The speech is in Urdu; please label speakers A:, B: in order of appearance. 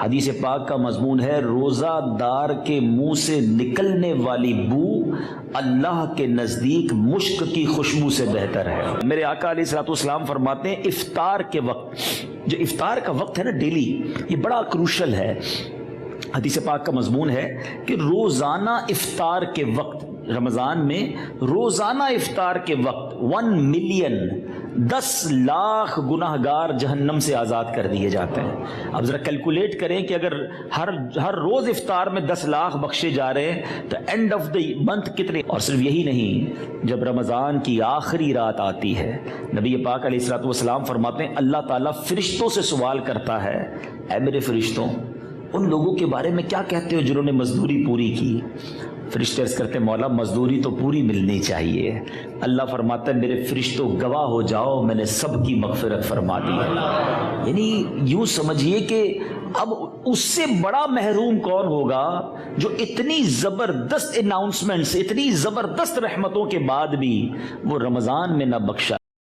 A: حدیث پاک کا مضمون ہے روزہ دار کے منہ سے نکلنے والی بو اللہ کے نزدیک مشک کی خوشبو سے بہتر ہے۔ میرے آقا علیہ الصلوۃ والسلام فرماتے ہیں افطار کے وقت، جو افطار کا وقت ہے نا ڈیلی، یہ بڑا کروشل ہے۔ حدیث پاک کا مضمون ہے کہ روزانہ افطار کے وقت، رمضان میں روزانہ افطار کے وقت 1 ملین 10 لاکھ گناہ گار جہنم سے آزاد کر دیے جاتے ہیں۔ اب ذرا کیلکولیٹ کریں کہ اگر ہر روز افطار میں 10 لاکھ بخشے جا رہے ہیں تو اینڈ آف دی منتھ کتنے؟ اور صرف یہی نہیں، جب رمضان کی آخری رات آتی ہے، نبی پاک علیہ الصلوۃ والسلام فرماتے ہیں اللہ تعالیٰ فرشتوں سے سوال کرتا ہے، اے میرے فرشتوں ان لوگوں کے بارے میں کیا کہتے ہو جنہوں نے مزدوری پوری کی؟ فرشتے عرض کرتے مولا مزدوری تو پوری ملنی چاہیے۔ اللہ فرماتا ہے میرے فرشتوں گواہ ہو جاؤ میں نے سب کی مغفرت فرما دی ہے۔ یعنی یوں سمجھیے کہ اب اس سے بڑا محروم کون ہوگا جو اتنی زبردست اناؤنسمنٹس، اتنی زبردست رحمتوں کے بعد بھی وہ رمضان میں نہ بخشا۔